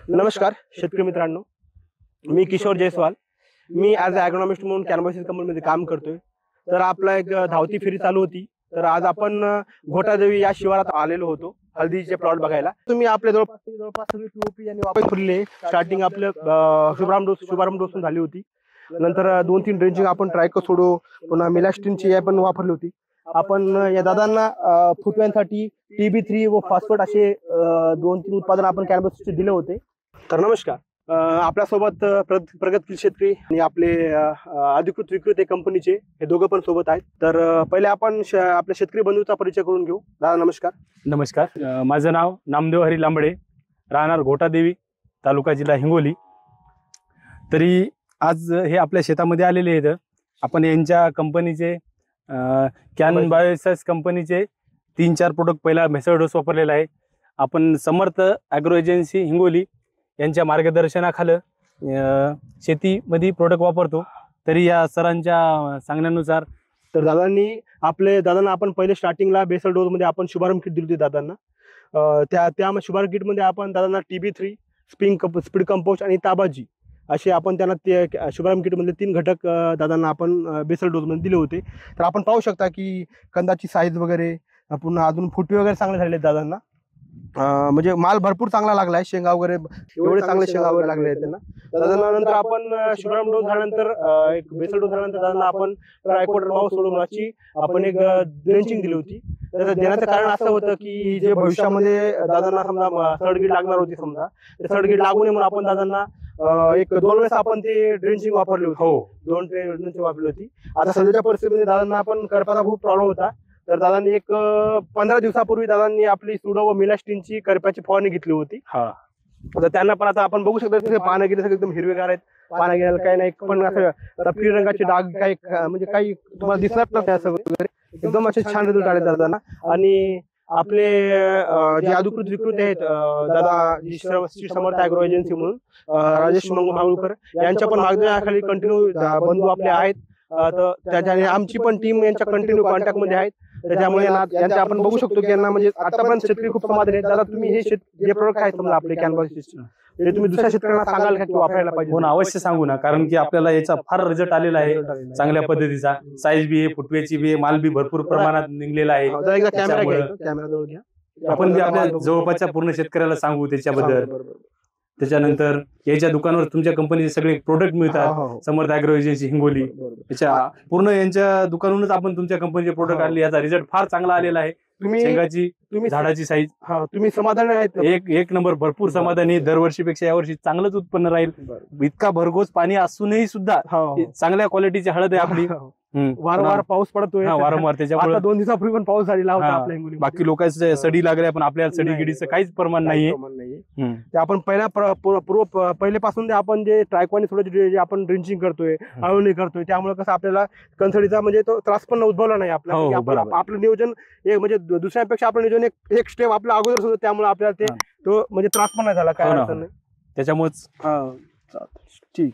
नमस्कार शेतकरी मित्रांनो, मी किशोर जयस्वाल. मी ॲज अ ॲग्रोनॉमिस्ट म्हणून कॅनोबायसिस कंपनीमध्ये काम करतोय. तर आपला एक धावती फेरी चालू होती. तर आज आपण घोटादेवी या शिवारात आलेलो होतो हळदीचे प्लॉट बघायला. तुम्ही आपल्या जवळपास सगळी पीओपी आणि वापर फुलले. स्टार्टिंग आपलं शुभारंभ डोसून झाली होती. नंतर 2-3 ड्रेंचिंग आपण ट्रायको सोडो पुन्हा मिलास्टिनची आपण वापरली होती. आपण या दादांना फुटव्यांसाठी TB3 व फॉस्फेट असे 2-3 उत्पादन आपण कॅनोबायसिसचे दिले होते. तर नमस्कार, आपल्यासोबत प्रगतशील शेतकरी आणि आपले अधिकृत विक्रेते कंपनीचे हे दोघं पण सोबत आहेत. तर पहिले आपण आपल्या शेतकरी बंधूचा परिचय करून घेऊ. दादा नमस्कार. नमस्कार, माझं नाव नामदेव हरी लांबडे, राहणार घोटादेवी, तालुका जिल्हा हिंगोली. तरी आज हे आपल्या शेतामध्ये आलेले आहेत. आपण यांच्या कंपनीचे कॅनोबायसिस कंपनीचे 3-4 प्रोडक्ट पहिला भेसळ डोस वापरलेला आहे. आपण समर्थ ॲग्रो एजन्सी हिंगोली यांच्या मार्गदर्शनाखाली शेतीमध्ये प्रोडक्ट वापरतो. तरी या सरांच्या सांगण्यानुसार तर दादांना आपण पहिले स्टार्टिंगला बेसल डोस मध्ये आपण शुभारंभ किट दिली होती दादांना. त्या शुभारंभ किट मध्ये आपण दादांना TB3, स्पीड कंपोस्ट आणि ताबाजी असे आपण त्यांना ते शुभारंभ किट मधले 3 घटक दादांना आपण बेसल डोस मध्ये दिले होते. तर आपण पाहू शकता की कंदाची साईज वगैरे पुन्हा अजून फुटवे वगैरे चांगले झालेले दादांना. म्हणजे माल भरपूर चांगला लागलाय. शेंगा वगैरे एवढे चांगले शेंगा वगैरे लागले आहेत त्यांना. दादांना नंतर आपण शुभारंभ डोस झाल्यानंतर एक बेसल डोस झाल्यानंतर दादांना आपण ट्रायकोडर्मा माऊस सोडून आपण एक ड्रेंचिंग दिली होती. तर देण्याचं कारण असं होतं की जे भविष्यामध्ये दादांना समजा सडगीड लागणार होती, समजा ते सडगीड लागू नये म्हणून आपण दादांना 1-2 वेळेस आपण ते ड्रेंचिंग वापरली होती. 2 ड्रेंचिंग वापरली होती. आता सध्याच्या परिस्थितीमध्ये दादांना आपण करपाचा खूप प्रॉब्लेम होता. तर दादांनी एक 15 दिवसापूर्वी दादांनी आपली सुडो व मिलास्टिनची करप्याची फवारणी घेतली होती. तर त्यांना पण आता आपण बघू शकतो पानं गेले सगळे एकदम हिरवेगार आहेत. पानं गेल्याला काही नाही, पण असं तपकिरी रंगाचे डाग काही म्हणजे काही तुम्हाला दिसत नाही असं वगैरे. एकदम असे छान रिझल्ट आले दादांना. आणि आपले जे अधिकृत विक्रेते आहेत दादा श्री समर्थ ॲग्रो एजन्सी म्हणून राजेश मांगुळकर यांच्या पण मार्गदर्शनाखाली कंटिन्यू बंधू आपले आहेत. तर त्याच्याने आमची पण टीम यांच्या कंटिन्यू कॉन्टॅक्ट मध्ये आहेत. त्याच्यामुळे यांच्या आपण बघू शकतो की यांना म्हणजे आतापर्यंत शेतकरी खूप समाधानी आहेत. दादा तुम्ही हे जे प्रोडक्ट आहेत समजा आपले कॅनोबायसिस ते तुम्ही दुसऱ्या शेतकऱ्यांना सांगाल का की वापरायला पाहिजे? हो ना, अवश्य सांगू ना, कारण की आपल्याला याचा फार रिझल्ट आलेला आहे चांगल्या पद्धतीचा. साईज बी आहे, फुटवेची बी आहे, माल बी भरपूर प्रमाणात निघलेला आहे. कॅमेरा जवळ घ्या. आपण बी आपल्या जवळपासच्या पूर्ण शेतकऱ्याला सांगू त्याच्याबद्दल. त्याच्यानंतर याच्या दुकानावर तुमच्या कंपनीचे सगळे प्रोडक्ट मिळतात. समर्थ ॲग्रो एजन्सी हिंगोली याच्या पूर्ण यांच्या दुकानावरूनच आपण तुमच्या कंपनीचे प्रोडक्ट आणले. याचा रिझल्ट फार चांगला आलेला आहे. तुम्ही झाडाची साईज तुम्ही समाधानी आहेत? एक नंबर, भरपूर समाधानी. दरवर्षीपेक्षा यावर्षी चांगलंच उत्पन्न राहील. इतका भरघोस पाणी असूनही सुद्धा चांगल्या क्वालिटीची हळद आहे आपली. वारंवार पाऊस पडतोय वारंवार. त्याच्यामुळे 2 दिवसापूर्वी पण पाऊस झालेला होता आपल्या हिंगोली. बाकी लोकांच्या सडी लागल्या पण आपल्याला सडी गिडीचं काहीच प्रमाण नाहीये. ते आपण पहिल्यापासून आपण जे ट्रायको थोडं जे आपण ड्रिंचिंग करतोय, आळवणी करतोय, त्यामुळे कसं आपल्याला कणसडीचा म्हणजे तो त्रास पण उद्भवला नाही आपल्याला. आपलं नियोजन म्हणजे दुसऱ्यापेक्षा आपलं नियोजन एक स्टेप आपल्या अगोदर होतं. त्यामुळे आपल्याला तो म्हणजे त्रास पण नाही झाला, काय अडचण नाही. त्याच्यामुळेच ठीक.